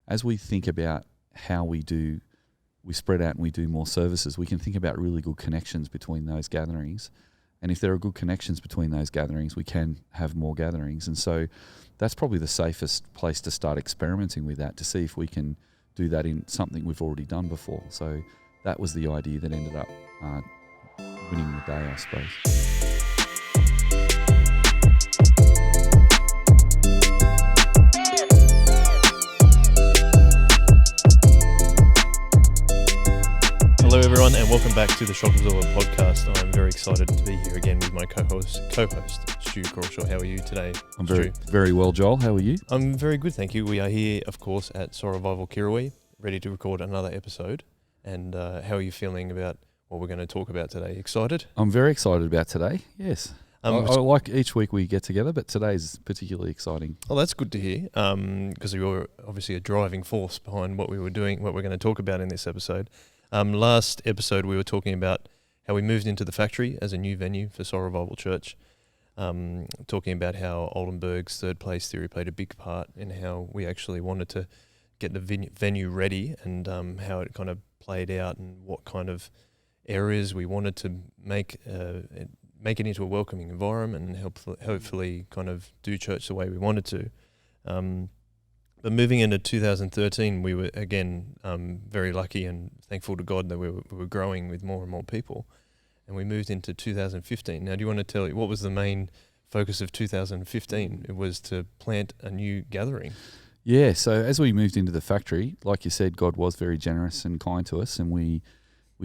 as we think about how we spread out and we do more services, we can think about really good connections between those gatherings. And if there are good connections between those gatherings, we can have more gatherings. And so that's probably the safest place to start experimenting with that, to see if we can do that in something we've already done before. So that was the idea that ended up winning the day, I suppose. Hello everyone and welcome back to the Shock Absorber podcast. I'm very excited to be here again with my co-host Stu Crawshaw. How are you today? I'm very well, Joel. How are you? I'm very good, thank you. We are here, of course, at Soul Revival Kirrawee, ready to record another episode. And how are you feeling about what we're going to talk about today? Excited? I'm very excited about today, yes. I like each week we get together, but today's particularly exciting. Oh, that's good to hear, because you're obviously a driving force behind what we were doing, what we're going to talk about in this episode. Last episode we were talking about how we moved into the factory as a new venue for Soul Revival Church, talking about how Oldenburg's third place theory played a big part in how we actually wanted to get the venue ready, and how it kind of played out and what kind of areas we wanted to make it into a welcoming environment and hopefully kind of do church the way we wanted to. But moving into 2013, we were, again, very lucky and thankful to God that we were growing with more and more people. And we moved into 2015. Now, do you want to tell me what was the main focus of 2015? It was to plant a new gathering. Yeah, so as we moved into the factory, like you said, God was very generous and kind to us, and we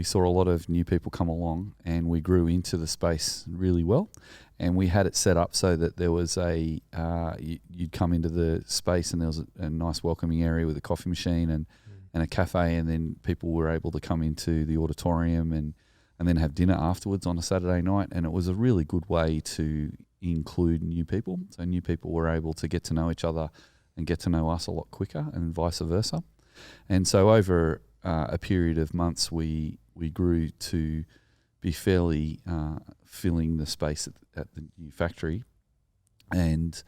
saw a lot of new people come along, and we grew into the space really well. And we had it set up so that there was you'd come into the space and there was a nice welcoming area with a coffee machine and a cafe, and then people were able to come into the auditorium and then have dinner afterwards on a Saturday night. And it was a really good way to include new people. So new people were able to get to know each other and get to know us a lot quicker, and vice versa. And so over a period of months, we grew to be fairly filling the space at the new factory, and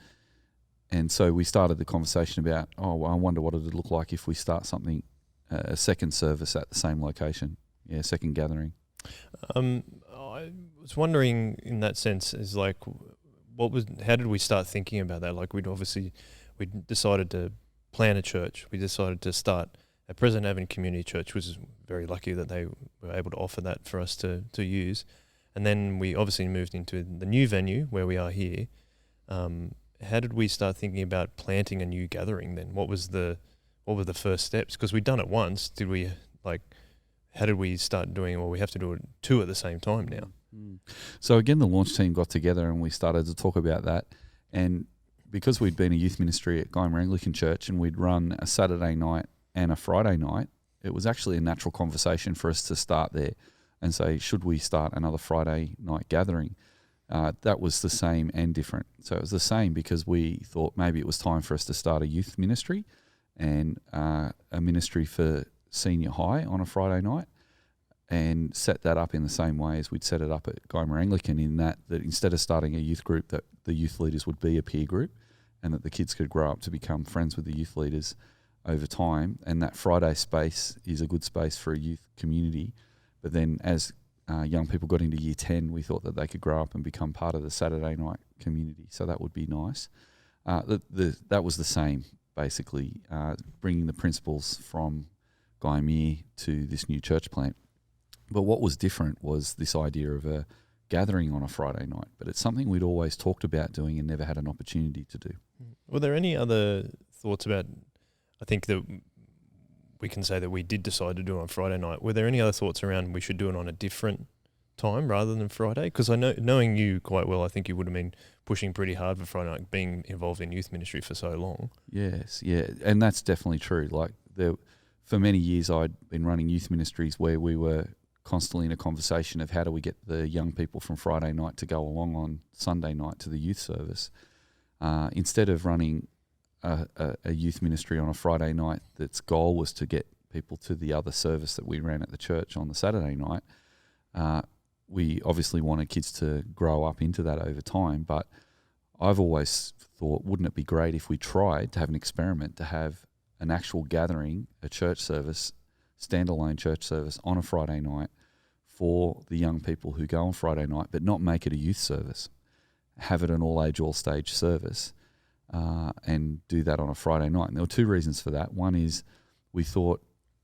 so we started the conversation about, I wonder what it'd look like if we start something, a second service at the same location, second gathering. I was wondering in that sense, is like, how did we start thinking about that? Like we decided to plan a church. We decided to start a President Avenue Community Church, which is very lucky that they were able to offer that for us to use. And then we obviously moved into the new venue where we are here. How did we start thinking about planting a new gathering then? What were the first steps? Because we'd done it once. How did we start doing, we have to do it two at the same time now? So again, the launch team got together and we started to talk about that. And because we'd been a youth ministry at Guymer Anglican Church and we'd run a Saturday night and a Friday night, it was actually a natural conversation for us to start there and say, should we start another Friday night gathering? That was the same and different. So it was the same because we thought maybe it was time for us to start a youth ministry and a ministry for senior high on a Friday night, and set that up in the same way as we'd set it up at Guymer Anglican, in that instead of starting a youth group, that the youth leaders would be a peer group and that the kids could grow up to become friends with the youth leaders over time. And that Friday space is a good space for a youth community. But then as young people got into year 10, we thought that they could grow up and become part of the Saturday night community. So that would be nice. That was the same, basically, bringing the principles from Guymer to this new church plant. But what was different was this idea of a gathering on a Friday night. But it's something we'd always talked about doing and never had an opportunity to do. Were there any other thoughts about, I think that we can say that we did decide to do it on Friday night. Were there any other thoughts around we should do it on a different time rather than Friday? Because I know, knowing you quite well, I think you would have been pushing pretty hard for Friday night, being involved in youth ministry for so long. Yes, yeah, and that's definitely true. Like for many years I'd been running youth ministries where we were constantly in a conversation of how do we get the young people from Friday night to go along on Sunday night to the youth service. Instead of running a youth ministry on a Friday night that's goal was to get people to the other service that we ran at the church on the Saturday night, we obviously wanted kids to grow up into that over time, but I've always thought, wouldn't it be great if we tried to have an experiment to have an actual gathering, a church service, standalone church service on a Friday night for the young people who go on Friday night, but not make it a youth service. Have it an all-age, all-stage service, and do that on a Friday night. And there were two reasons for that. One is we thought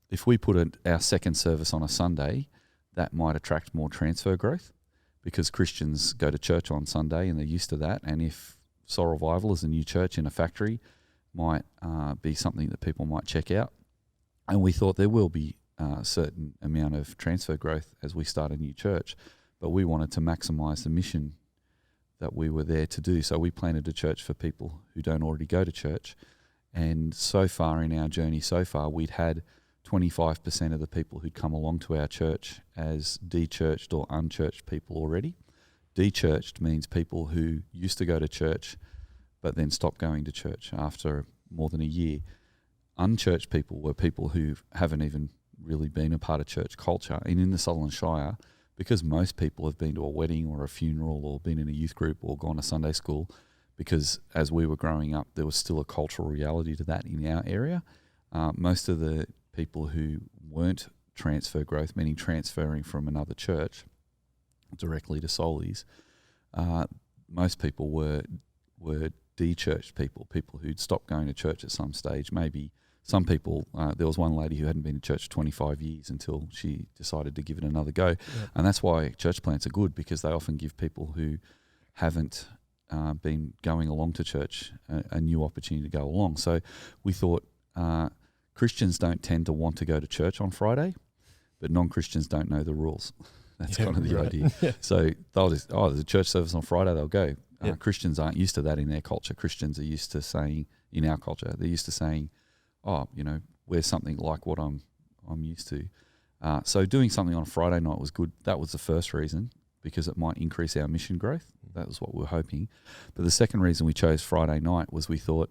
if we put our second service on a Sunday, that might attract more transfer growth because Christians go to church on Sunday and they're used to that. And if Soul Revival is a new church in a factory, might be something that people might check out. And we thought there will be a certain amount of transfer growth as we start a new church, but we wanted to maximise the mission that we were there to do. So we planted a church for people who don't already go to church. And so far in our journey we'd had 25% of the people who'd come along to our church as de-churched or unchurched people already. De-churched means people who used to go to church but then stopped going to church after more than a year. Unchurched people were people who haven't even really been a part of church culture. And in the Sutherland Shire, because most people have been to a wedding or a funeral or been in a youth group or gone to Sunday school, because as we were growing up, there was still a cultural reality to that in our area. Most of the people who weren't transfer growth, meaning transferring from another church directly to Soulies, most people were de-churched people who'd stopped going to church at some stage. Maybe some people, there was one lady who hadn't been to church for 25 years until she decided to give it another go. Yep. And that's why church plants are good, because they often give people who haven't been going along to church a new opportunity to go along. So we thought Christians don't tend to want to go to church on Friday, but non-Christians don't know the rules. That's kind of the idea. Yeah. So they'll just, there's a church service on Friday, they'll go. Yep. Christians aren't used to that in their culture. Christians are used to saying, in our culture, they're used to saying, wear something like what I'm used to. So doing something on a Friday night was good. That was the first reason, because it might increase our mission growth. That was what we were hoping. But the second reason we chose Friday night was we thought,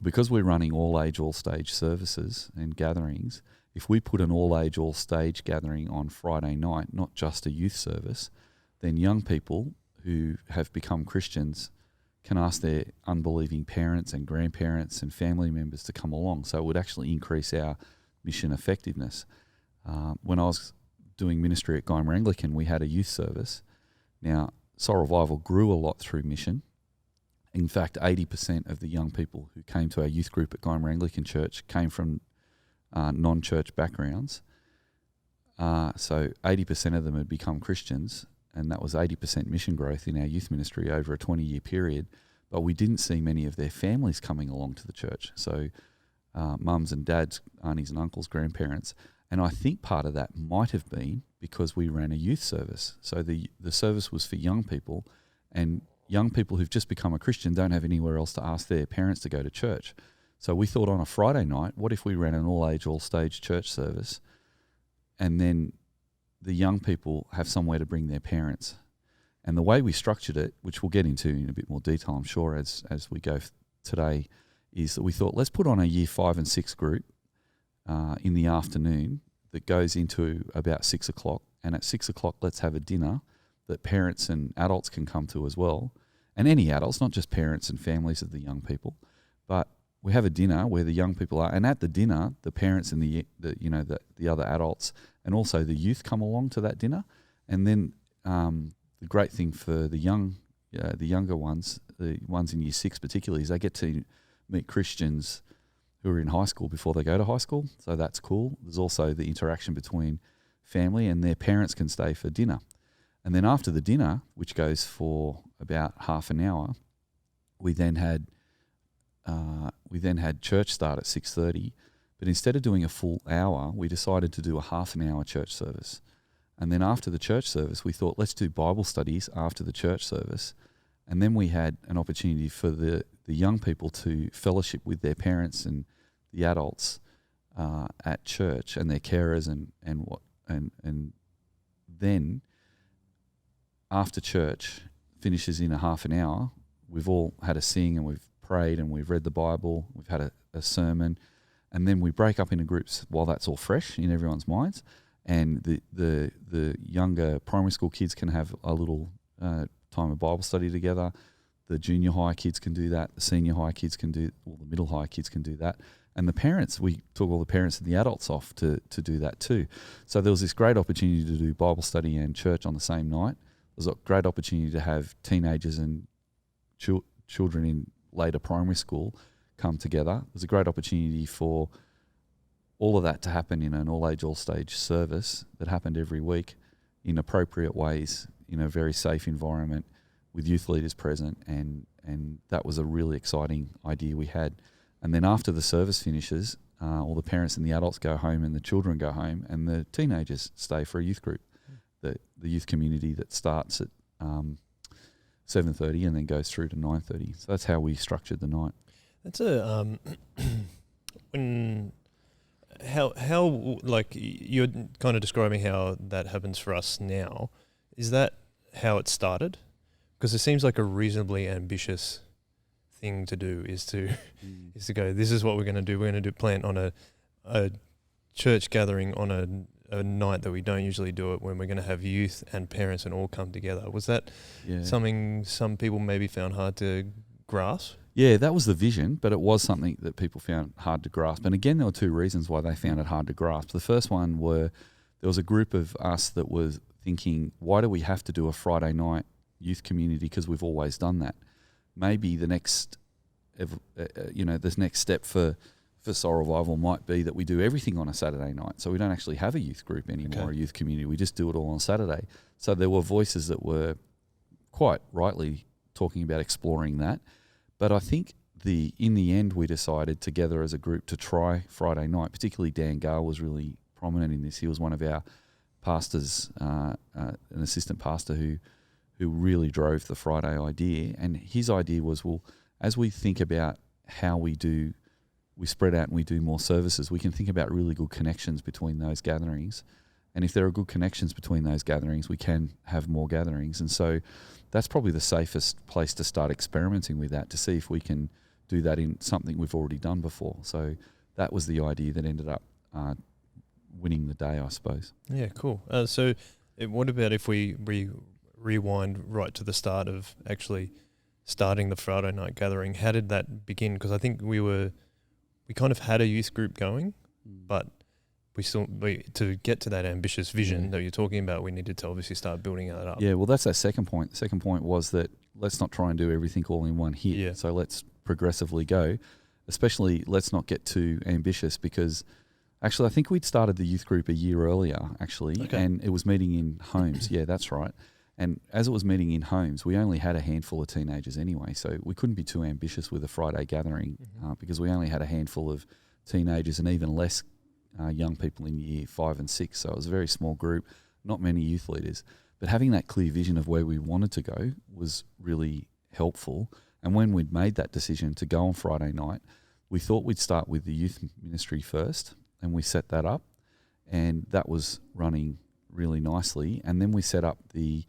because we're running all age, all stage services and gatherings, if we put an all age, all stage gathering on Friday night, not just a youth service, then young people who have become Christians can ask their unbelieving parents and grandparents and family members to come along. So it would actually increase our mission effectiveness. When I was doing ministry at Guymer Anglican, we had a youth service. Now, Soul Revival grew a lot through mission. In fact, 80% of the young people who came to our youth group at Guymer Anglican Church came from non-church backgrounds. So 80% of them had become Christians, and that was 80% mission growth in our youth ministry over a 20-year period. But we didn't see many of their families coming along to the church. So mums and dads, aunties and uncles, grandparents. And I think part of that might have been because we ran a youth service. So the service was for young people, and young people who've just become a Christian don't have anywhere else to ask their parents to go to church. So we thought on a Friday night, what if we ran an all-age, all-stage church service, and then the young people have somewhere to bring their parents? And the way we structured it, which we'll get into in a bit more detail, I'm sure, as we go today, is that we thought, let's put on a year 5 and 6 group in the afternoon that goes into about 6 o'clock. And at 6 o'clock, let's have a dinner that parents and adults can come to as well. And any adults, not just parents and families of the young people, but we have a dinner where the young people are, and at the dinner, the parents and the other adults and also the youth come along to that dinner. And then the great thing for the younger ones, the ones in year 6 particularly, is they get to meet Christians who are in high school before they go to high school. So that's cool. There's also the interaction between family, and their parents can stay for dinner. And then after the dinner, which goes for about half an hour, we then had church start at 6:30. But instead of doing a full hour, we decided to do a half an hour church service. And then after the church service, we thought, let's do Bible studies after the church service. And then we had an opportunity for the young people to fellowship with their parents and the adults at church and their carers and then after church finishes in a half an hour, we've all had a sing and we've prayed and we've read the Bible, we've had a sermon, and then we break up into groups while that's all fresh in everyone's minds. And the younger primary school kids can have a little time of Bible study together. The junior high kids can do that. The senior high kids can do, or the middle high kids can do that. And the parents, we took all the parents and the adults off to do that too. So there was this great opportunity to do Bible study and church on the same night. There was a great opportunity to have teenagers and children in later primary school come together. There's a great opportunity for all of that to happen in an all-age, all-stage service that happened every week in appropriate ways, in a very safe environment with youth leaders present, and that was a really exciting idea we had. And then after the service finishes, all the parents and the adults go home and the children go home, and the teenagers stay for a youth group, the youth community that starts at 7:30 and then goes through to 9:30. So that's how we structured the night. That's a how like you're kind of describing how that happens for us now. Is that how it started? Because it seems like a reasonably ambitious thing to do is to go, this is what we're going to do. We're going to plan on a church gathering on a night that we don't usually do it, when we're going to have youth and parents and all come together. Was that something some people maybe found hard to grasp? Yeah, that was the vision, but it was something that people found hard to grasp. And again, there were two reasons why they found it hard to grasp. The first one were there was a group of us that was thinking, why do we have to do a Friday night youth community? Because we've always done that. Maybe the next, this next step for Soul Revival might be that we do everything on a Saturday night. So we don't actually have a youth group anymore, a youth community. We just do it all on Saturday. So there were voices that were quite rightly talking about exploring that. But I think in the end we decided together as a group to try Friday night. Particularly Dan Gale was really prominent in this. He was one of our pastors, an assistant pastor who really drove the Friday idea. And his idea was, well, as we think about how we spread out and we do more services, we can think about really good connections between those gatherings. And if there are good connections between those gatherings, we can have more gatherings. And so that's probably the safest place to start experimenting with that, to see if we can do that in something we've already done before. So that was the idea that ended up winning the day, I suppose. Yeah, cool. So what about if we rewind right to the start of actually starting the Friday night gathering? How did that begin? Because I think we kind of had a youth group going, but to get to that ambitious vision that you're talking about, we needed to obviously start building that up. Yeah, well, that's our second point. The second point was that let's not try and do everything all in one hit. Yeah. So let's progressively go. Especially, let's not get too ambitious, because actually I think we'd started the youth group a year earlier, actually, and it was meeting in homes. Yeah, that's right. And as it was meeting in homes, we only had a handful of teenagers anyway, so we couldn't be too ambitious with a Friday gathering because we only had a handful of teenagers and even less young people in year 5 and 6. So it was a very small group, not many youth leaders. But having that clear vision of where we wanted to go was really helpful. And when we'd made that decision to go on Friday night, we thought we'd start with the youth ministry first, and we set that up, and that was running really nicely. And then we set up the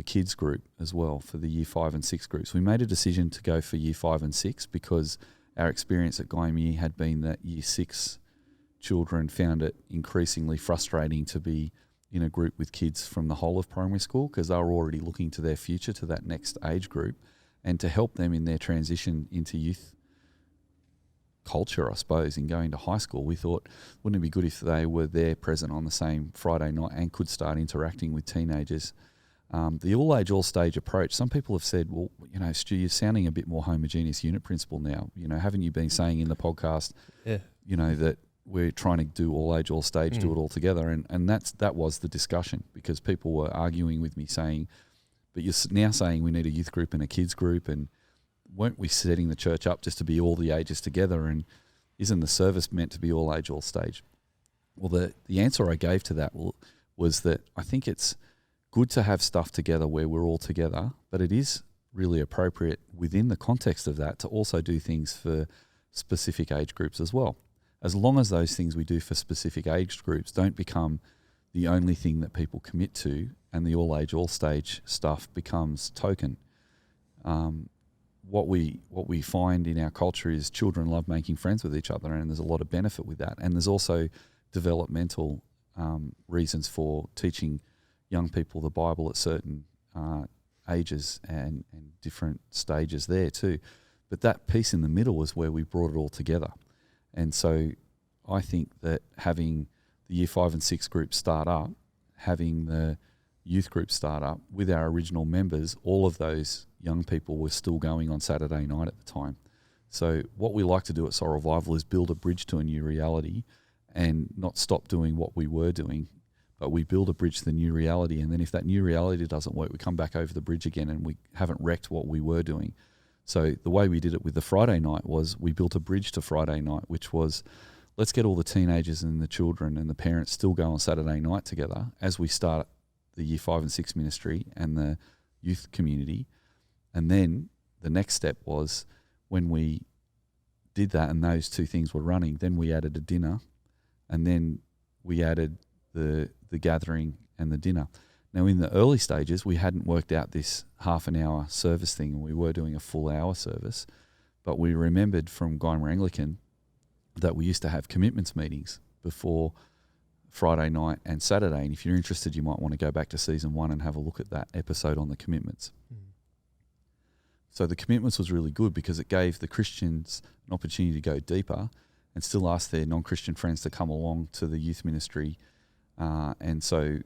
kids group as well for the year 5 and 6 groups. We made a decision to go for year 5 and 6 because our experience at Gymea had been that year 6 children found it increasingly frustrating to be in a group with kids from the whole of primary school, because they were already looking to their future, to that next age group, and to help them in their transition into youth culture, I suppose, in going to high school. We thought, wouldn't it be good if they were there present on the same Friday night and could start interacting with teenagers? The all-age, all-stage approach, some people have said, well, Stu, you're sounding a bit more homogeneous unit principle now. Haven't you been saying in the podcast, that we're trying to do all-age, all-stage, do it all together? And that was the discussion, because people were arguing with me saying, but you're now saying we need a youth group and a kids group, and weren't we setting the church up just to be all the ages together, and isn't the service meant to be all-age, all-stage? Well, the answer I gave to that was that I think it's good to have stuff together where we're all together, but it is really appropriate within the context of that to also do things for specific age groups as well. As long as those things we do for specific age groups don't become the only thing that people commit to, and the all-age, all-stage stuff becomes token. What we find in our culture is children love making friends with each other, and there's a lot of benefit with that. And there's also developmental reasons for teaching young people the Bible at certain ages and different stages there too. But that piece in the middle was where we brought it all together. And so I think that having the year 5 and 6 group start up, having the youth group start up with our original members, all of those young people were still going on Saturday night at the time. So what we like to do at Soul Revival is build a bridge to a new reality and not stop doing what we were doing, but we build a bridge to the new reality. And then if that new reality doesn't work, we come back over the bridge again and we haven't wrecked what we were doing. So the way we did it with the Friday night was we built a bridge to Friday night, which was, let's get all the teenagers and the children and the parents still go on Saturday night together as we start the year 5 and 6 ministry and the youth community. And then the next step was, when we did that and those two things were running, then we added a dinner, and then we added the gathering and the dinner. Now, in the early stages, we hadn't worked out this half an hour service thing, and we were doing a full hour service. But we remembered from Guymer Anglican that we used to have commitments meetings before Friday night and Saturday. And if you're interested, you might want to go back to season 1 and have a look at that episode on the commitments. So the commitments was really good because it gave the Christians an opportunity to go deeper and still ask their non-Christian friends to come along to the youth ministry. And so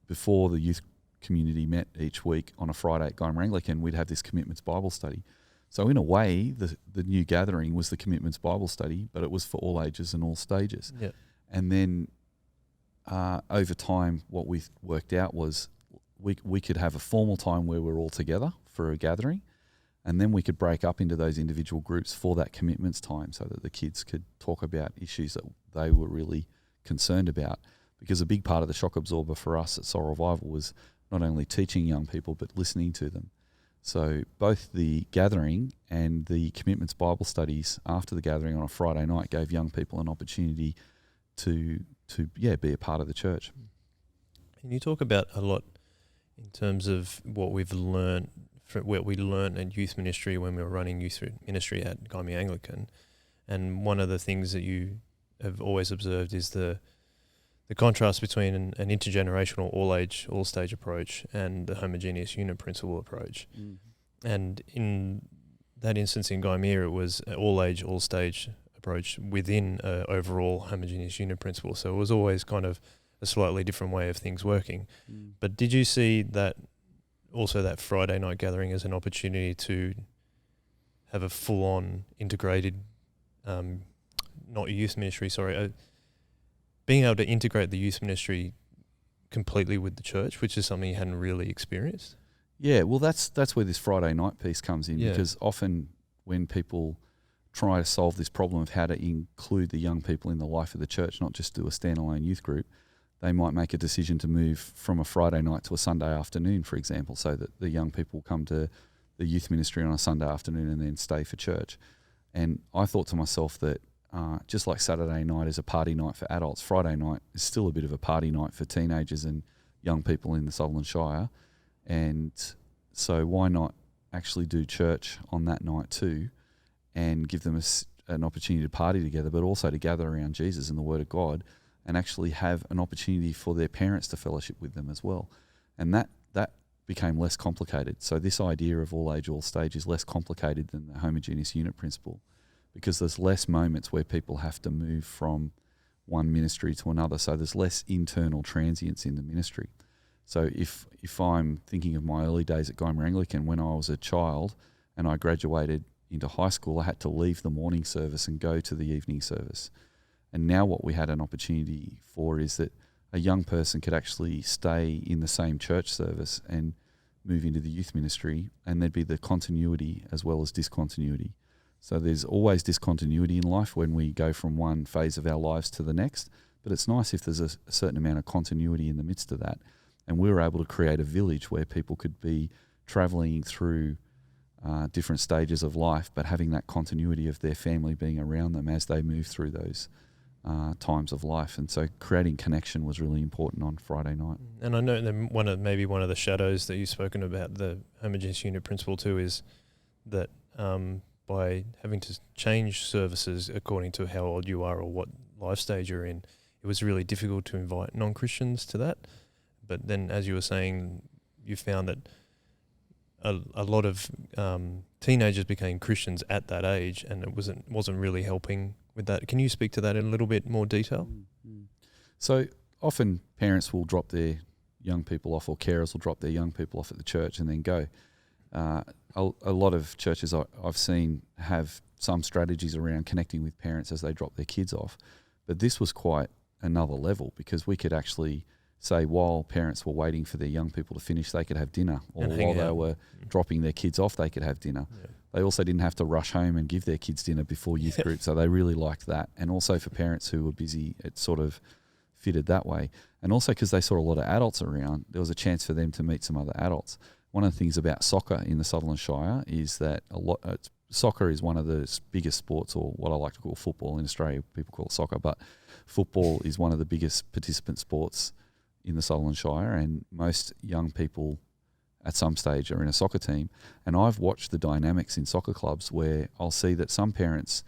before the youth community met each week on a Friday at Guymer Anglican, we'd have this Commitments Bible study. So in a way, the new gathering was the Commitments Bible study, but it was for all ages and all stages. Yep. And then over time, what we worked out was we could have a formal time where we're all together for a gathering, and then we could break up into those individual groups for that commitments time so that the kids could talk about issues that they were really concerned about. Because a big part of the shock absorber for us at Soul Revival was not only teaching young people but listening to them. So both the gathering and the commitments Bible studies after the gathering on a Friday night gave young people an opportunity to be a part of the church. And you talk about a lot in terms of what we learned in youth ministry when we were running youth ministry at Guymer Anglican. And one of the things that you have always observed is the contrast between an intergenerational, all-age, all-stage approach and the homogeneous unit principle approach. Mm. And in that instance in Guymer, it was an all-age, all-stage approach within an overall homogeneous unit principle. So it was always kind of a slightly different way of things working. Mm. But did you see that also that Friday night gathering as an opportunity to have a full-on integrated, not youth ministry, being able to integrate the youth ministry completely with the church, which is something you hadn't really experienced? Yeah, well, that's where this Friday night piece comes in, because often when people try to solve this problem of how to include the young people in the life of the church, not just do a standalone youth group, they might make a decision to move from a Friday night to a Sunday afternoon, for example, so that the young people come to the youth ministry on a Sunday afternoon and then stay for church. And I thought to myself that just like Saturday night is a party night for adults, Friday night is still a bit of a party night for teenagers and young people in the Sutherland Shire. And so why not actually do church on that night too and give them an opportunity to party together, but also to gather around Jesus and the Word of God and actually have an opportunity for their parents to fellowship with them as well. And that became less complicated. So this idea of all age, all stage is less complicated than the homogeneous unit principle, because there's less moments where people have to move from one ministry to another. So there's less internal transience in the ministry. So if I'm thinking of my early days at Guymer Anglican, when I was a child and I graduated into high school, I had to leave the morning service and go to the evening service. And now what we had an opportunity for is that a young person could actually stay in the same church service and move into the youth ministry, and there'd be the continuity as well as discontinuity. So there's always discontinuity in life when we go from one phase of our lives to the next, but it's nice if there's a certain amount of continuity in the midst of that. And we were able to create a village where people could be travelling through different stages of life, but having that continuity of their family being around them as they move through those times of life. And so creating connection was really important on Friday night. And I know that one of the shadows that you've spoken about, the homogeneous unit principle too, is that by having to change services according to how old you are or what life stage you're in, it was really difficult to invite non-Christians to that. But then, as you were saying, you found that a lot of teenagers became Christians at that age, and it wasn't really helping with that. Can you speak to that in a little bit more detail? So often parents will drop their young people off, or carers will drop their young people off at the church and then go. A lot of churches I've seen have some strategies around connecting with parents as they drop their kids off, but this was quite another level, because we could actually say, while parents were waiting for their young people to finish, they could have dinner, or while they were dropping their kids off, they could have dinner. Yeah. They also didn't have to rush home and give their kids dinner before youth group, so they really liked that. And also for parents who were busy, it sort of fitted that way. And also because they saw a lot of adults around, there was a chance for them to meet some other adults. One of the things about soccer in the Sutherland Shire is that soccer is one of the biggest sports, or what I like to call football in Australia. People call it soccer, but football is one of the biggest participant sports in the Sutherland Shire, and most young people at some stage are in a soccer team. And I've watched the dynamics in soccer clubs where I'll see that some parents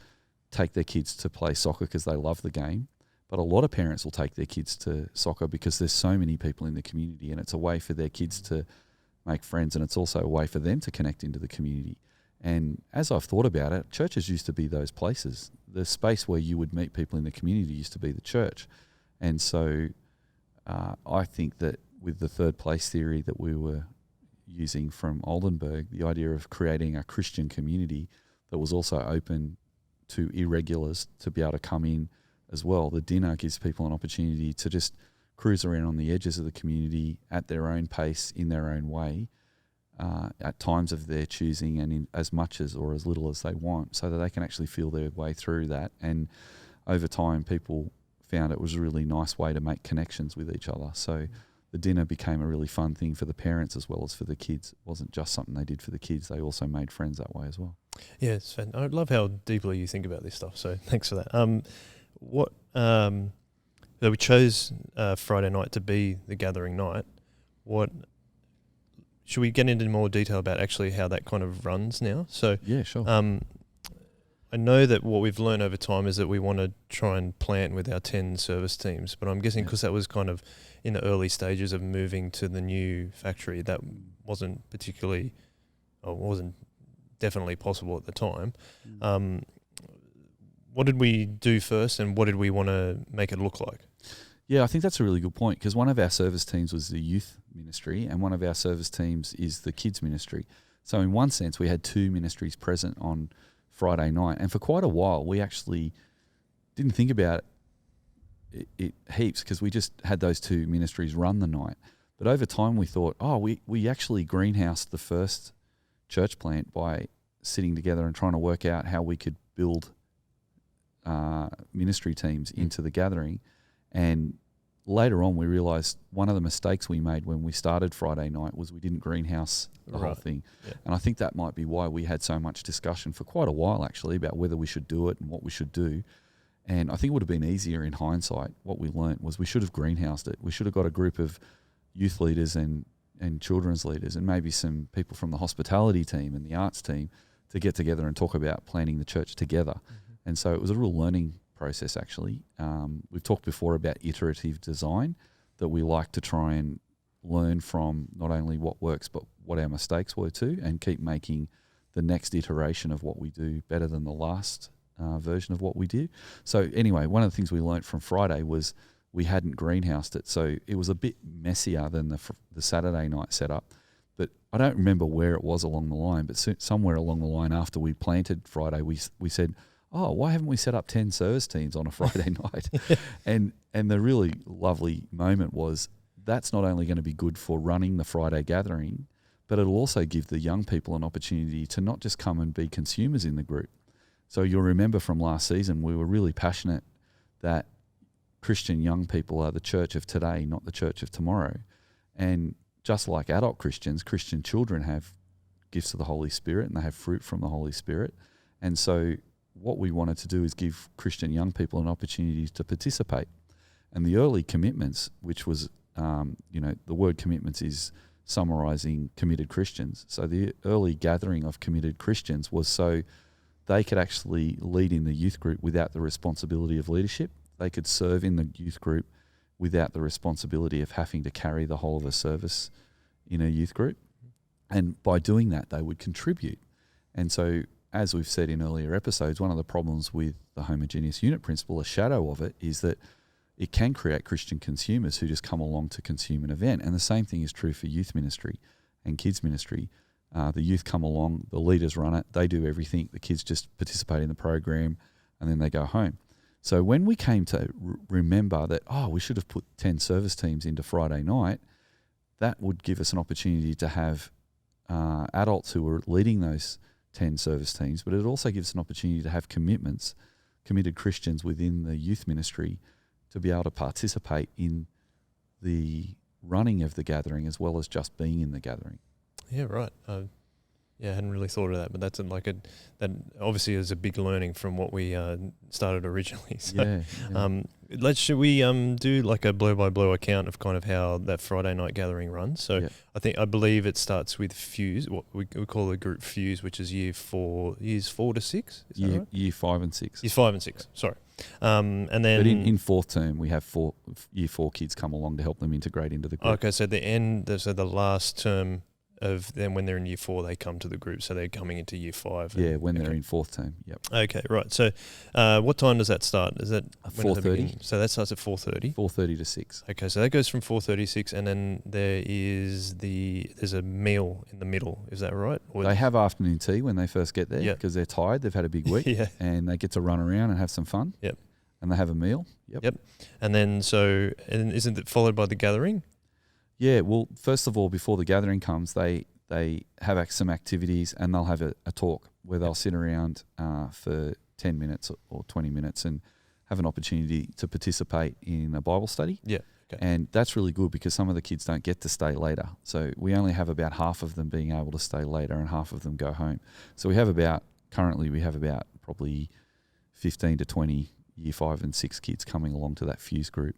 take their kids to play soccer because they love the game, but a lot of parents will take their kids to soccer because there's so many people in the community, and it's a way for their kids to make friends, and it's also a way for them to connect into the community. And as I've thought about it, churches used to be those places. The space where you would meet people in the community used to be the church. And so I think that with the third place theory that we were using from Oldenburg, the idea of creating a Christian community that was also open to irregulars to be able to come in as well. The dinner gives people an opportunity to just cruise around on the edges of the community at their own pace, in their own way, at times of their choosing, and in as much as or as little as they want, so that they can actually feel their way through that. And over time, people found it was a really nice way to make connections with each other. So the dinner became a really fun thing for the parents as well as for the kids. It wasn't just something they did for the kids. They also made friends that way as well. Yeah, it's fun. I love how deeply you think about this stuff, so thanks for that. So we chose Friday night to be the gathering night. Should we get into more detail about actually how that kind of runs now? So yeah, sure. I know that what we've learned over time is that we want to try and plant with our 10 service teams, but I'm guessing because that was kind of in the early stages of moving to the new factory, that wasn't definitely possible at the time. What did we do first, and what did we want to make it look like? Yeah, I think that's a really good point, because one of our service teams was the youth ministry, and one of our service teams is the kids ministry. So in one sense, we had two ministries present on Friday night, and for quite a while we actually didn't think about it heaps, because we just had those two ministries run the night. But over time we thought, we actually greenhoused the first church plant by sitting together and trying to work out how we could build ministry teams into the gathering. And later on we realised one of the mistakes we made when we started Friday night was we didn't greenhouse the whole thing. Yeah. And I think that might be why we had so much discussion for quite a while actually about whether we should do it and what we should do. And I think it would have been easier in hindsight. What we learnt was we should have greenhoused it. We should have got a group of youth leaders and children's leaders, and maybe some people from the hospitality team and the arts team, to get together and talk about planning the church together. Mm-hmm. And so it was a real learning process actually. We've talked before about iterative design, that we like to try and learn from not only what works but what our mistakes were too, and keep making the next iteration of what we do better than the last version of what we did. So anyway, one of the things we learnt from Friday was we hadn't greenhoused it, so it was a bit messier than the Saturday night setup. But I don't remember where it was along the line, but somewhere along the line after we planted Friday, we said, why haven't we set up 10 service teams on a Friday night? And the really lovely moment was, that's not only going to be good for running the Friday gathering, but it'll also give the young people an opportunity to not just come and be consumers in the group. So you'll remember from last season, we were really passionate that Christian young people are the church of today, not the church of tomorrow. And just like adult Christians, Christian children have gifts of the Holy Spirit and they have fruit from the Holy Spirit. And so what we wanted to do is give Christian young people an opportunity to participate. And the early commitments, which was, the word commitments is summarising committed Christians. So the early gathering of committed Christians was so they could actually lead in the youth group without the responsibility of leadership. They could serve in the youth group without the responsibility of having to carry the whole of a service in a youth group. And by doing that, they would contribute. And so, as we've said in earlier episodes, one of the problems with the homogeneous unit principle, a shadow of it, is that it can create Christian consumers who just come along to consume an event. And the same thing is true for youth ministry and kids ministry. The youth come along, the leaders run it, they do everything, the kids just participate in the program, and then they go home. So when we came to remember that, we should have put 10 service teams into Friday night, that would give us an opportunity to have adults who were leading those 10 service teams, but it also gives an opportunity to have committed Christians within the youth ministry to be able to participate in the running of the gathering as well as just being in the gathering. Yeah, right. I hadn't really thought of that, but that's that obviously is a big learning from what we started originally. So, should we do like a blow by blow account of kind of how that Friday night gathering runs? So I believe it starts with Fuse, what we call the group Fuse, which is years 4 to 6. Is that right? Year 5 and 6. Years 5 and 6. Sorry, and then but in fourth term we have year 4 kids come along to help them integrate into the group. Okay, so the last term of them when they're in year 4, they come to the group, so they're coming into year 5. When they're in fourth term. Yep. Okay, right. So, what time does that start? Is that 4:30? So that starts at 4:30. 4:30 to 6. Okay, so that goes from 4:30 to 6, and then there's a meal in the middle. Is that right? Or they have afternoon tea when they first get there because they're tired. They've had a big week, and they get to run around and have some fun. Yep. And they have a meal. Yep. And then isn't it followed by the gathering? Yeah, well, first of all, before the gathering comes, they have some activities and they'll have a talk where they'll sit around for 10 minutes or 20 minutes and have an opportunity to participate in a Bible study. Yeah. Okay. And that's really good because some of the kids don't get to stay later. So we only have about half of them being able to stay later and half of them go home. So currently we have about probably 15 to 20 year 5 and 6 kids coming along to that Fuse group.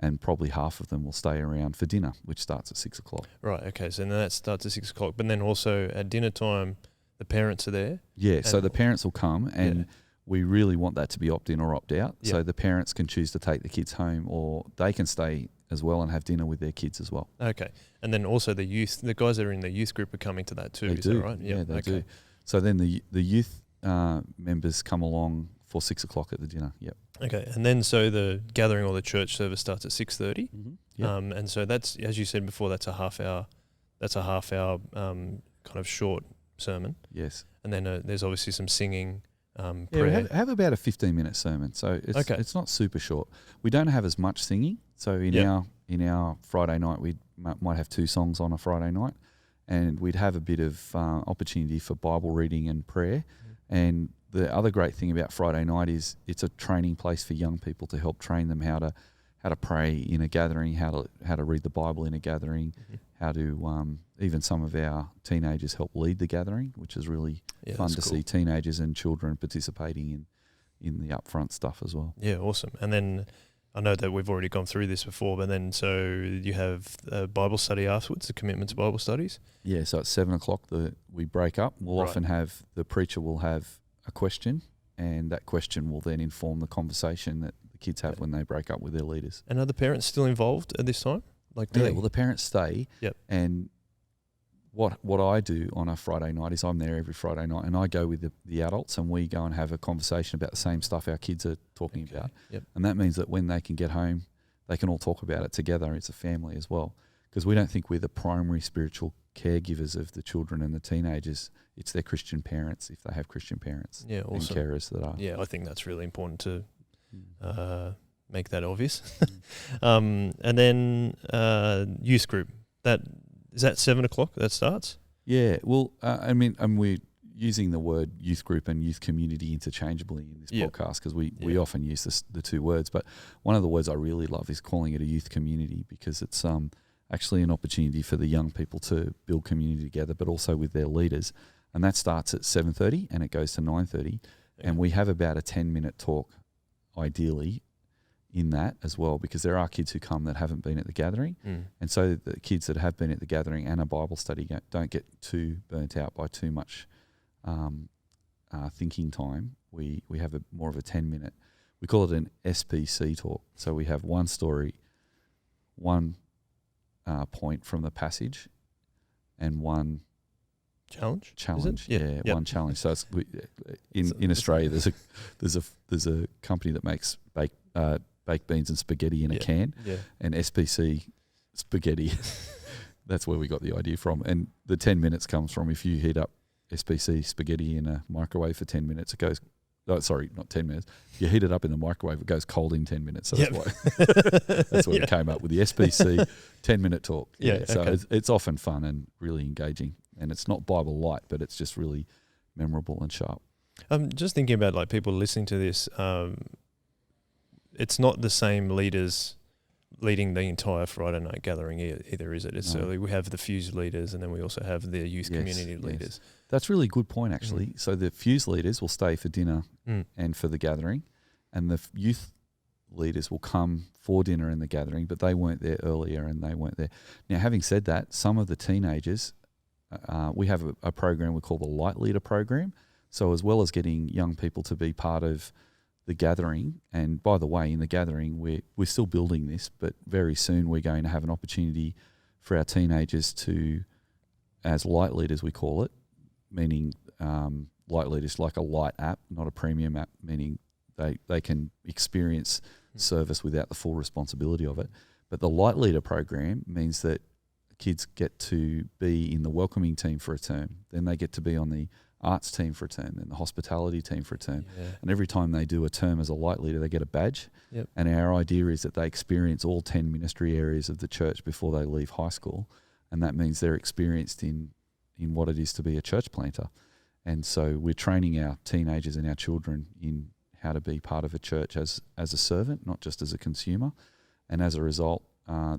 And probably half of them will stay around for dinner, which starts at 6 o'clock. Right, okay, so then that starts at 6 o'clock. But then also at dinner time, the parents are there? Yeah, so the parents will come and we really want that to be opt-in or opt-out. Yeah. So the parents can choose to take the kids home or they can stay as well and have dinner with their kids as well. Okay, and then also the guys that are in the youth group are coming to that too, is that right? Yeah, they do. So then the youth members come along for 6 o'clock at the dinner, yep. Okay, and then so the gathering or the church service starts at 6:30, yep. And so that's, as you said before, that's a half hour kind of short sermon. Yes, and then there's obviously some singing, prayer. We have about a 15-minute sermon, so it's not super short. We don't have as much singing, so in our Friday night we might have 2 songs on a Friday night, and we'd have a bit of opportunity for Bible reading and prayer, and the other great thing about Friday night is it's a training place for young people to help train them how to pray in a gathering, how to read the Bible in a gathering, how to even some of our teenagers help lead the gathering, which is really fun to see teenagers and children participating in the upfront stuff as well. Yeah, awesome. And then I know that we've already gone through this before, but then so you have a Bible study afterwards, the commitment to Bible studies? Yeah, so at 7 o'clock we break up. We'll often have, the preacher will have a question, and that question will then inform the conversation that the kids have when they break up with their leaders. And are the parents still involved at this time? Well, the parents stay. Yep. And what I do on a Friday night is I'm there every Friday night, and I go with the adults, and we go and have a conversation about the same stuff our kids are talking about. Yep. And that means that when they can get home, they can all talk about it together. It's a family as well, because we don't think we're the primary spiritual caregivers of the children and the teenagers. It's their Christian parents, if they have Christian parents, and carers that are. Yeah, I think that's really important to make that obvious. And then youth group, is that 7 o'clock that starts? Yeah, well, we're using the word youth group and youth community interchangeably in this podcast because we often use the 2 words. But one of the words I really love is calling it a youth community, because it's actually an opportunity for the young people to build community together, but also with their leaders. And that starts at 7:30 and it goes to 9:30. Yeah. And we have about a 10-minute talk, ideally, in that as well, because there are kids who come that haven't been at the gathering. And so the kids that have been at the gathering and a Bible study don't get too burnt out by too much thinking time. We have more of a 10-minute, we call it an SPC talk. So we have one story, one point from the passage, and one challenge. Challenge, Is it? yeah, Yep. one challenge. So it's, in Australia, there's a company that makes baked beans and spaghetti in a can, and SPC spaghetti. That's where we got the idea from. And the 10 minutes comes from if you heat up SPC spaghetti in a microwave for 10 minutes, it goes. Oh, sorry, not 10 minutes. If you heat it up in the microwave, it goes cold in 10 minutes. So that's why. That's where we came up with the SPC 10-minute talk. So it's often fun and really engaging. And it's not Bible light, but it's just really memorable and sharp. I'm just thinking about like people listening to this. It's not the same leaders leading the entire Friday night gathering either, is it? It's we have the Fuse leaders, and then we also have the youth community leaders. That's a really good point, actually. So the Fuse leaders will stay for dinner and for the gathering, and the youth leaders will come for dinner and the gathering, but they weren't there earlier and they weren't there. Now, having said that, some of the teenagers, we have a program we call the Light Leader program. So as well as getting young people to be part of the gathering, and by the way, in the gathering, we're still building this, but very soon we're going to have an opportunity for our teenagers to, as light leaders we call it, meaning light leaders like a light app, not a premium app, meaning they can experience service without the full responsibility of it. But the light leader program means that kids get to be in the welcoming team for a term, then they get to be on the arts team for a term, and the hospitality team for a term. And every time they do a term as a light leader, they get a badge. And our idea is that they experience all 10 ministry areas of the church before they leave high school. And that means they're experienced in what it is to be a church planter. And so we're training our teenagers and our children in how to be part of a church as a servant, not just as a consumer. And as a result,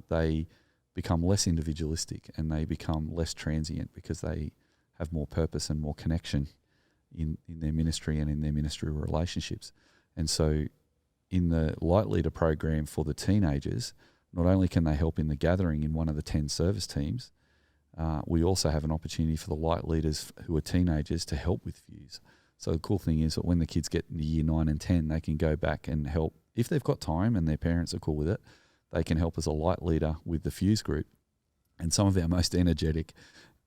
they become less individualistic and they become less transient because they have more purpose and more connection in their ministry and in their ministry relationships. And so in the Light Leader program for the teenagers, not only can they help in the gathering in one of the 10 service teams, we also have an opportunity for the light leaders who are teenagers to help with Fuse. So the cool thing is that when the kids get into year 9 and 10, they can go back and help. If they've got time and their parents are cool with it, they can help as a light leader with the Fuse group. And some of our most energetic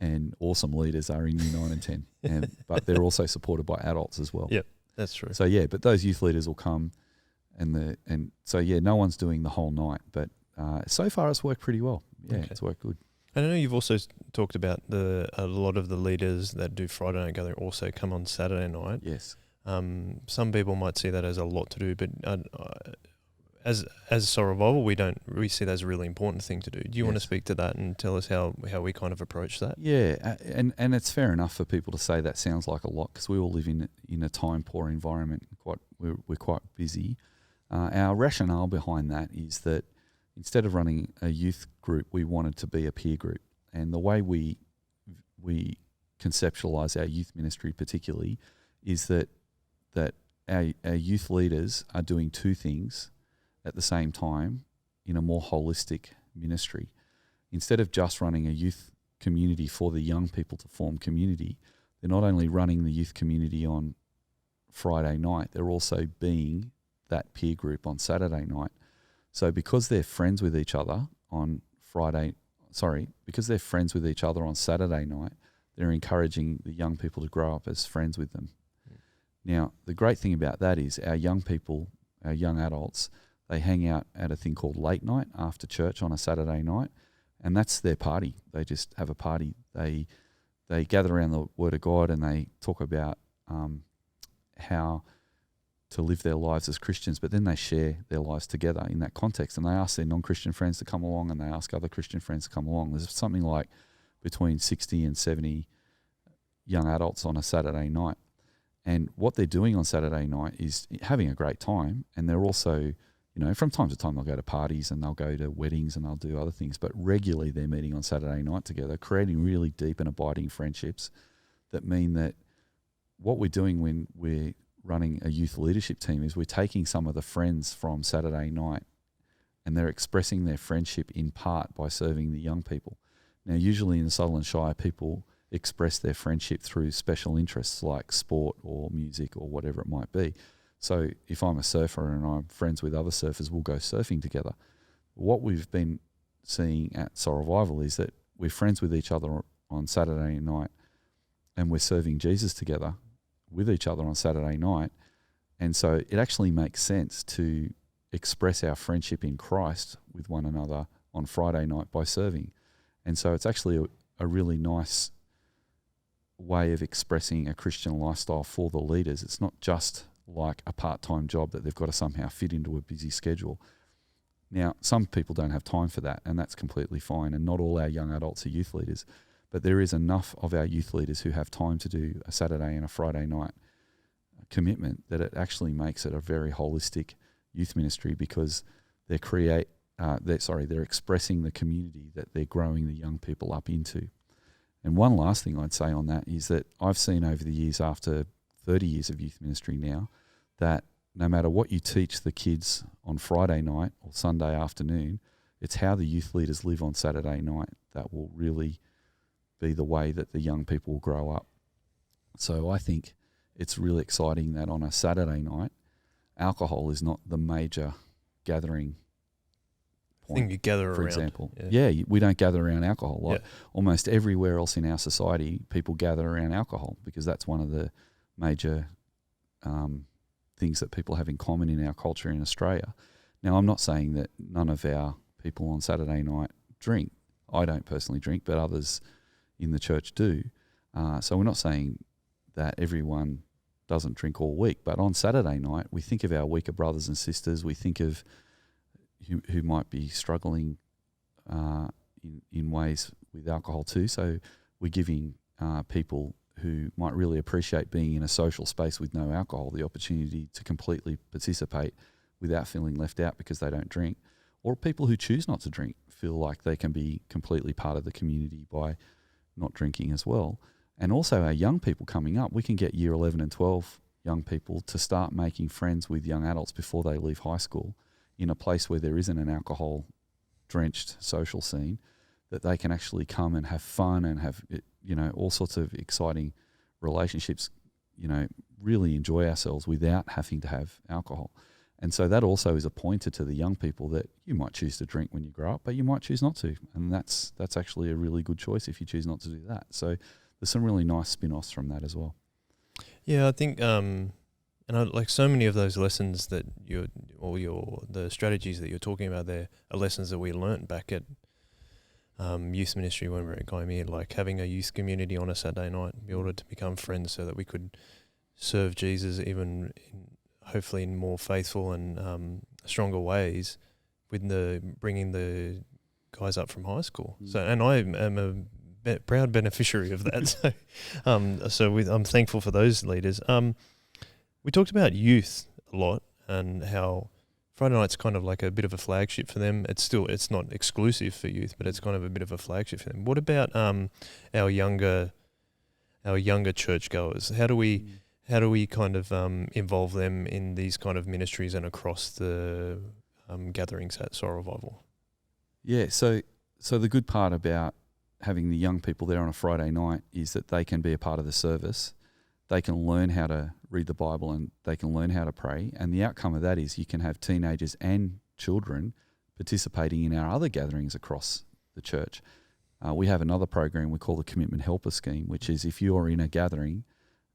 and awesome leaders are in year 9 and 10, but they're also supported by adults as well. Yep, that's true. So but those youth leaders will come, and so no one's doing the whole night, but so far it's worked pretty well. It's worked good. And I know you've also talked about a lot of the leaders that do Friday night gathering also come on Saturday night. Yes. Some people might see that as a lot to do, but as Soul Revival, we see that as a really important thing to do. Do you want to speak to that and tell us how we kind of approach that? Yeah, and it's fair enough for people to say that sounds like a lot because we all live in a time poor environment. We're quite busy. Our rationale behind that is that instead of running a youth group, we wanted to be a peer group. And the way we conceptualize our youth ministry particularly is that our youth leaders are doing two things at the same time in a more holistic ministry. Instead of just running a youth community for the young people to form community, they're not only running the youth community on Friday night, they're also being that peer group on Saturday night. So because they're friends with each other on Saturday night, they're encouraging the young people to grow up as friends with them. Now, the great thing about that is our young people, our young adults, they hang out at a thing called late night after church on a Saturday night, and that's their party. They just have a party. They gather around the Word of God and they talk about how to live their lives as Christians, but then they share their lives together in that context, and they ask their non-Christian friends to come along and they ask other Christian friends to come along. There's something like between 60 and 70 young adults on a Saturday night. And what they're doing on Saturday night is having a great time, and they're also, from time to time they'll go to parties and they'll go to weddings and they'll do other things, but regularly they're meeting on Saturday night together, creating really deep and abiding friendships that mean that what we're doing when we're running a youth leadership team is we're taking some of the friends from Saturday night and they're expressing their friendship in part by serving the young people. Now, usually in the Sutherland Shire, people express their friendship through special interests like sport or music or whatever it might be. So if I'm a surfer and I'm friends with other surfers, we'll go surfing together. What we've been seeing at Soul Revival is that we're friends with each other on Saturday night and we're serving Jesus together with each other on Saturday night. And so it actually makes sense to express our friendship in Christ with one another on Friday night by serving. And so it's actually a really nice way of expressing a Christian lifestyle for the leaders. It's not just like a part-time job that they've got to somehow fit into a busy schedule. Now, some people don't have time for that, and that's completely fine, and not all our young adults are youth leaders, but there is enough of our youth leaders who have time to do a Saturday and a Friday night commitment that it actually makes it a very holistic youth ministry, because they're expressing the community that they're growing the young people up into. And one last thing I'd say on that is that I've seen over the years, after 30 years of youth ministry now, that no matter what you teach the kids on Friday night or Sunday afternoon, it's how the youth leaders live on Saturday night that will really be the way that the young people will grow up. So I think it's really exciting that on a Saturday night, alcohol is not the major gathering point. Thing you gather for around. example. Yeah, we don't gather around alcohol. Like Yeah. almost everywhere else in our society, people gather around alcohol because that's one of the major things that people have in common in our culture in Australia. Now, I'm not saying that none of our people on Saturday night drink. I don't personally drink, but others in the church do. So we're not saying that everyone doesn't drink all week, but on Saturday night, we think of our weaker brothers and sisters. We think of who might be struggling in ways with alcohol too. So we're giving people who might really appreciate being in a social space with no alcohol the opportunity to completely participate without feeling left out because they don't drink. Or people who choose not to drink feel like they can be completely part of the community by not drinking as well. And also our young people coming up, we can get year 11 and 12 young people to start making friends with young adults before they leave high school in a place where there isn't an alcohol-drenched social scene, that they can actually come and have fun and have, all sorts of exciting relationships, really enjoy ourselves without having to have alcohol. And so that also is a pointer to the young people that you might choose to drink when you grow up, but you might choose not to. And that's actually a really good choice if you choose not to do that. So there's some really nice spin-offs from that as well. Yeah, I think, like so many of those lessons that the strategies that you're talking about there are lessons that we learnt back at youth ministry when we were at Gymea, like having a youth community on a Saturday night in order to become friends so that we could serve Jesus even hopefully in more faithful and stronger ways with bringing the guys up from high school. So, and I am a proud beneficiary of that. I'm thankful for those leaders. We talked about youth a lot and how Friday night's kind of like a bit of a flagship for them. It's not exclusive for youth, but it's kind of a bit of a flagship for them. What about our younger churchgoers? How do we kind of involve them in these kind of ministries and across the gatherings at Soul Revival? Yeah, so the good part about having the young people there on a Friday night is that they can be a part of the service. They can learn how to read the Bible and they can learn how to pray. And the outcome of that is you can have teenagers and children participating in our other gatherings across the church. We have another program we call the Commitment Helper Scheme, which is if you're in a gathering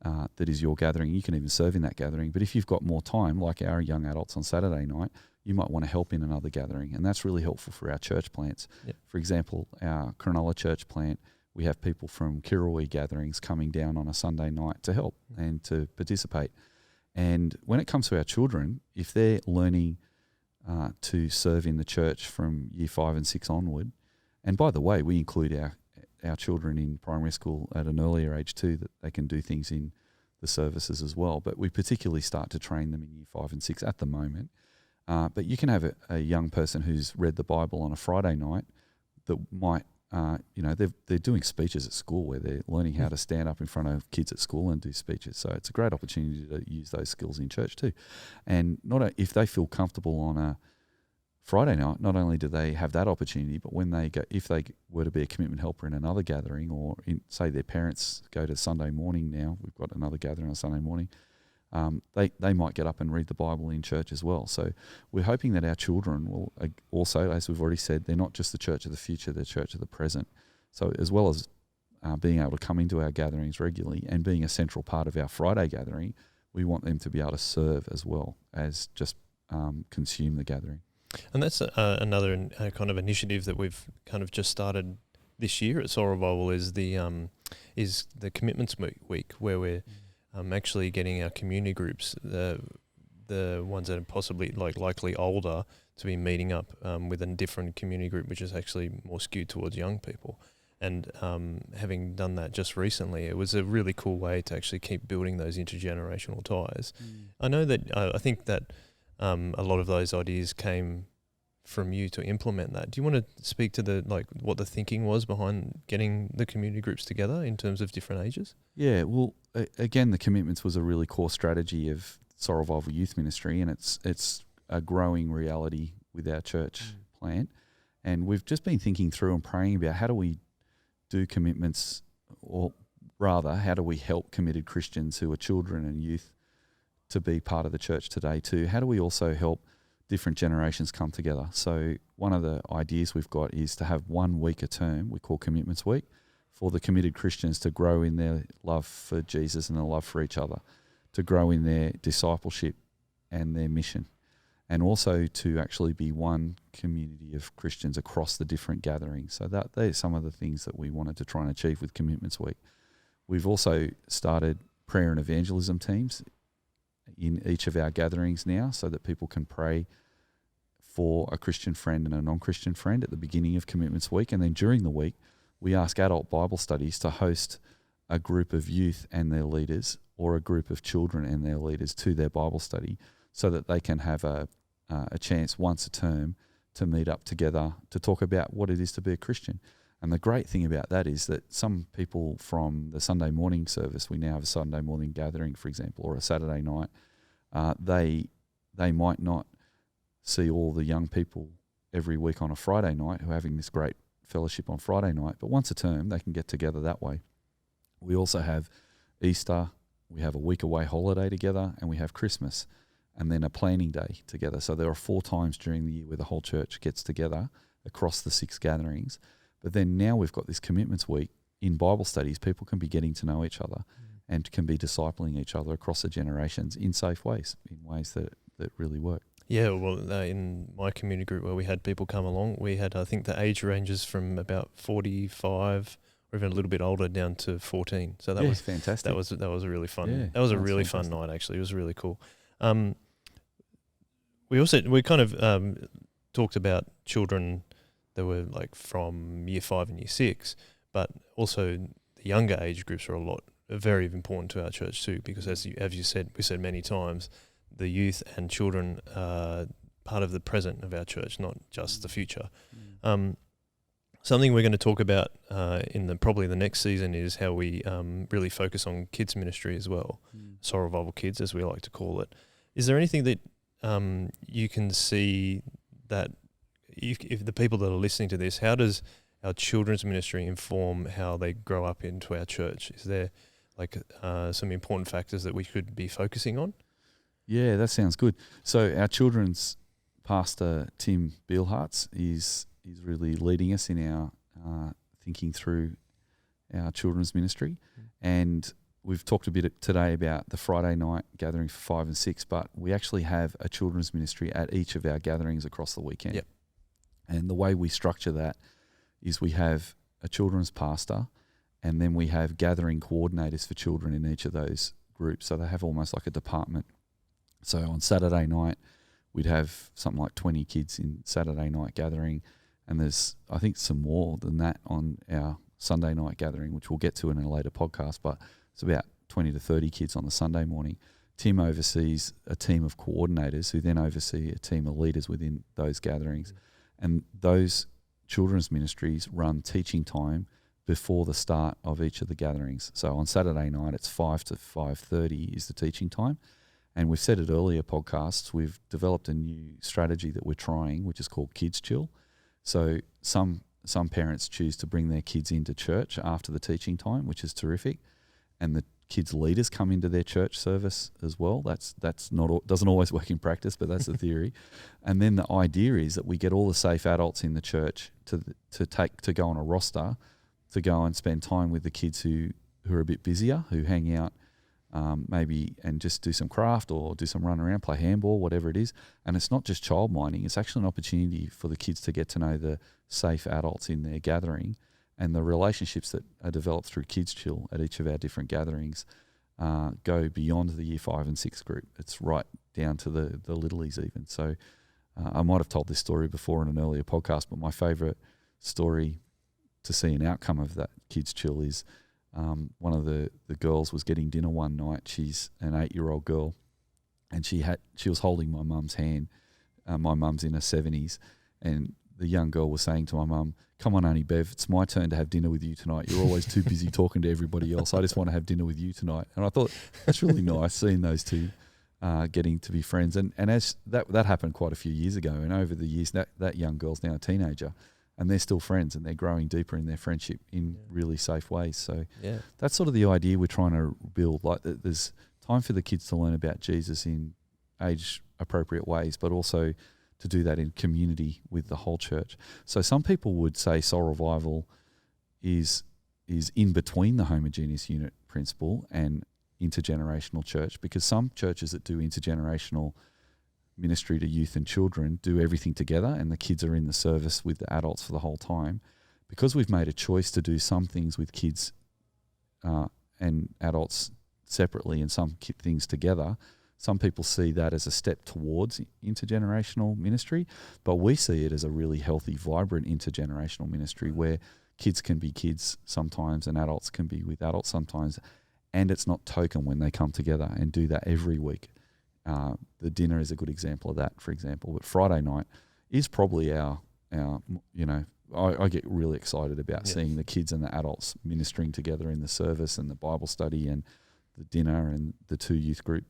that is your gathering, you can even serve in that gathering. But if you've got more time, like our young adults on Saturday night, you might want to help in another gathering. And that's really helpful for our church plants. Yep. For example, our Cronulla church plant, we have people from Kirrawee gatherings coming down on a Sunday night to help and to participate. And when it comes to our children, if they're learning to serve in the church from year 5 and 6 onward, and by the way, we include our children in primary school at an earlier age too, that they can do things in the services as well. But we particularly start to train them in year 5 and 6 at the moment. But you can have a young person who's read the Bible on a Friday night that might, they're doing speeches at school where they're learning how to stand up in front of kids at school and do speeches. So it's a great opportunity to use those skills in church too. And if they feel comfortable on a Friday night, not only do they have that opportunity, but if they were to be a commitment helper in another gathering, or say their parents go to Sunday morning now, we've got another gathering on Sunday morning, they might get up and read the Bible in church as well. So we're hoping that our children will also, as we've already said, they're not just the church of the future, they're the church of the present. So as well as being able to come into our gatherings regularly and being a central part of our Friday gathering, we want them to be able to serve as well as just consume the gathering. And that's another kind of initiative that we've kind of just started this year at Soul Revival is the Commitments Week, where we're actually getting our community groups, the ones that are possibly likely older, to be meeting up with a different community group, which is actually more skewed towards young people. And having done that just recently, it was a really cool way to actually keep building those intergenerational ties. I know that I think that a lot of those ideas came from you to implement that. Do you want to speak to what the thinking was behind getting the community groups together in terms of different ages? Yeah, well, again, the Commitments was a really core strategy of Soul Revival Youth Ministry, and it's a growing reality with our church plant. And we've just been thinking through and praying about how do we do commitments, or rather, how do we help committed Christians who are children and youth to be part of the church today too? How do we also help different generations come together? So one of the ideas we've got is to have 1 week a term, we call Commitments Week, for the committed Christians to grow in their love for Jesus and their love for each other, to grow in their discipleship and their mission, and also to actually be one community of Christians across the different gatherings. So they're some of the things that we wanted to try and achieve with Commitments Week. We've also started prayer and evangelism teams in each of our gatherings now, so that people can pray for a Christian friend and a non-Christian friend at the beginning of Commitments Week. And then during the week, we ask adult Bible studies to host a group of youth and their leaders, or a group of children and their leaders, to their Bible study, so that they can have a chance once a term to meet up together to talk about what it is to be a Christian. And the great thing about that is that some people from the Sunday morning service, we now have a Sunday morning gathering, for example, or a Saturday night, they might not see all the young people every week on a Friday night who are having this great fellowship on Friday night, but once a term they can get together that way. We also have Easter, we have a week away holiday together, and we have Christmas, and then a planning day together. So there are 4 times during the year where the whole church gets together across the 6 gatherings. But then now we've got this Commitments Week. In Bible studies, people can be getting to know each other and can be discipling each other across the generations in safe ways, in ways that really work. Yeah, well, in my community group where we had people come along, we had, I think the age ranges from about 45 or even a little bit older down to 14. So that was fantastic. That was a really fun. Yeah, that was a really fun night, actually. It was really cool. We kind of talked about children that were like from year 5 and year 6, but also the younger age groups are very important to our church too, because as you said, we said many times, the youth and children are part of the present of our church, not just the future. Something we're going to talk about in probably the next season is how we really focus on kids ministry as well, Soul Revival Kids, as we like to call it. Is there anything that you can see that if the people that are listening to this, how does our children's ministry inform how they grow up into our church? Is there some important factors that we could be focusing on? Yeah, that sounds good. So our children's pastor, Tim Beelhartz, is really leading us in our thinking through our children's ministry. And we've talked a bit today about the Friday night gathering for 5 and 6, but we actually have a children's ministry at each of our gatherings across the weekend. Yep. And the way we structure that is we have a children's pastor, and then we have gathering coordinators for children in each of those groups. So they have almost like a department. So on Saturday night, we'd have something like 20 kids in Saturday night gathering, and there's, I think, some more than that on our Sunday night gathering, which we'll get to in a later podcast, but it's about 20 to 30 kids on the Sunday morning. Tim oversees a team of coordinators who then oversee a team of leaders within those gatherings. And those children's ministries run teaching time before the start of each of the gatherings. So on Saturday night, it's 5 to 5:30 is the teaching time. And we've said it earlier podcasts, we've developed a new strategy that we're trying, which is called Kids Chill. So some parents choose to bring their kids into church after the teaching time, which is terrific. And the kids' leaders come into their church service as well. That's not doesn't always work in practice, but that's the theory. And then the idea is that we get all the safe adults in the church to go on a roster to go and spend time with the kids who are a bit busier, who hang out maybe and just do some craft or do some run around, play handball, whatever it is. And it's not just child minding, it's actually an opportunity for the kids to get to know the safe adults in their gathering, and the relationships that are developed through Kids Chill at each of our different gatherings go beyond the year 5 and 6 group. It's right down to the littlies even. So I might have told this story before in an earlier podcast, but my favourite story to see an outcome of that Kids Chill is one of the girls was getting dinner one night. She's an 8-year-old girl, and she was holding my mum's hand. My mum's in her 70s, and the young girl was saying to my mum, "Come on, Auntie Bev, it's my turn to have dinner with you tonight. You're always too busy talking to everybody else. I just want to have dinner with you tonight." And I thought that's really nice, seeing those two getting to be friends. And as that happened quite a few years ago, and over the years that young girl's now a teenager, and they're still friends, and they're growing deeper in their friendship in really safe ways. So that's sort of the idea we're trying to build. Like, there's time for the kids to learn about Jesus in age-appropriate ways, but also to do that in community with the whole church. So some people would say Soul Revival is in between the Homogeneous unit principle and intergenerational church, because some churches that do intergenerational ministry to youth and children do everything together, and the kids are in the service with the adults for the whole time. Because we've made a choice to do some things with kids and adults separately and some things together, some people see that as a step towards intergenerational ministry, but we see it as a really healthy, vibrant intergenerational ministry where kids can be kids sometimes and adults can be with adults sometimes, and it's not token when they come together and do that every week. The dinner is a good example of that, for example. But Friday night is probably our I get really excited about seeing the kids and the adults ministering together in the service and the Bible study and the dinner and the 2 youth group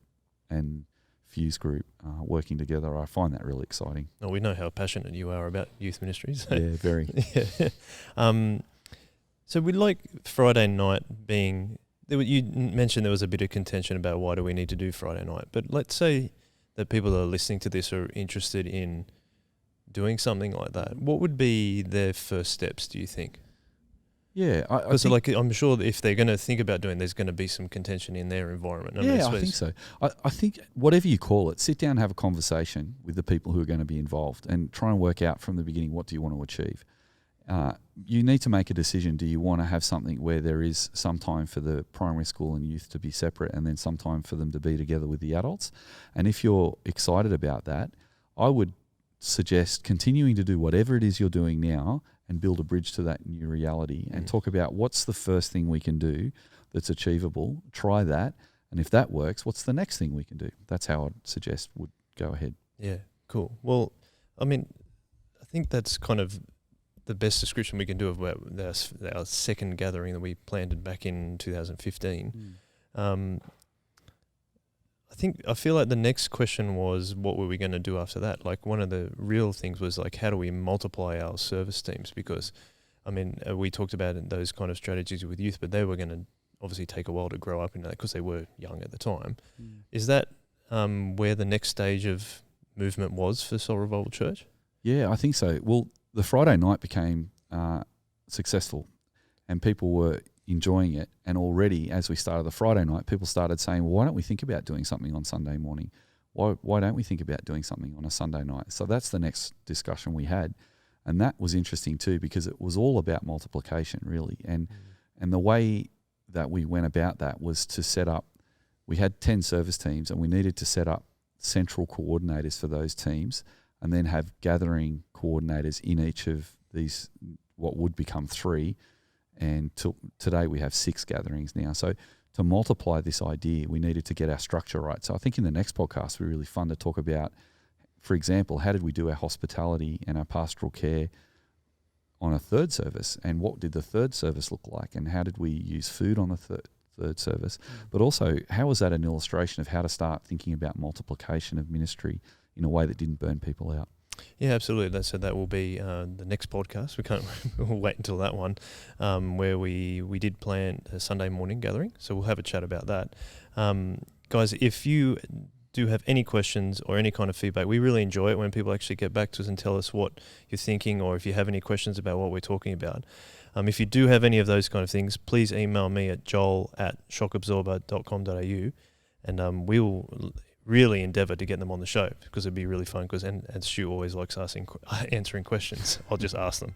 and Fuse group working together. I find that really exciting. Oh, we know how passionate you are about youth ministries. Yeah, very. So we like Friday night being... You mentioned there was a bit of contention about why do we need to do Friday night, but let's say that people that are listening to this are interested in doing something like that. What would be their first steps, do you think? Yeah, because I'm sure that if they're going to think about doing, there's going to be some contention in their environment. I think so. I think whatever you call it, sit down and have a conversation with the people who are going to be involved and try and work out from the beginning, what do you want to achieve? You need to make a decision. Do you want to have something where there is some time for the primary school and youth to be separate and then some time for them to be together with the adults? And if you're excited about that, I would suggest continuing to do whatever it is you're doing now and build a bridge to that new reality and talk about what's the first thing we can do that's achievable. Try that. And if that works, what's the next thing we can do? That's how I'd suggest would go ahead. Yeah, cool. Well, I mean, I think that's kind of the best description we can do of our second gathering that we planned back in 2015. I feel like the next question was, what were we going to do after that? Like, one of the real things was like, how do we multiply our service teams? Because, I mean, we talked about those kind of strategies with youth, but they were going to obviously take a while to grow up in that because they were young at the time. Is that where the next stage of movement was for Soul Revival Church? Yeah, I think so. Well, the Friday night became successful and people were enjoying it. And already, as we started the Friday night, people started saying, well, why don't we think about doing something on Sunday morning? Why don't we think about doing something on a Sunday night? So that's the next discussion we had. And that was interesting too, because it was all about multiplication, really. And the way that we went about that was to set up, we had 10 service teams and we needed to set up central coordinators for those teams and then have gathering coordinators in each of these, what would become 3. And today we have 6 gatherings now. So to multiply this idea, we needed to get our structure right. So I think in the next podcast, we're really fun to talk about, for example, how did we do our hospitality and our pastoral care on a third service? And what did the third service look like? And how did we use food on the third service? But also, how was that an illustration of how to start thinking about multiplication of ministry in a way that didn't burn people out? Yeah, absolutely. So that will be the next podcast. We'll wait until that one, where we did plan a Sunday morning gathering. So we'll have a chat about that. Guys, if you do have any questions or any kind of feedback, we really enjoy it when people actually get back to us and tell us what you're thinking, or if you have any questions about what we're talking about. If you do have any of those kind of things, please email me at joel@shockabsorber.com.au, and we will really endeavour to get them on the show, because it'd be really fun. And Stu always likes answering questions. I'll just ask them.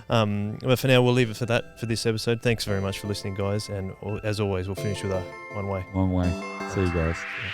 But for now, we'll leave it for this episode. Thanks very much for listening, guys. And as always, we'll finish with a one way. One way. See you guys. Yeah.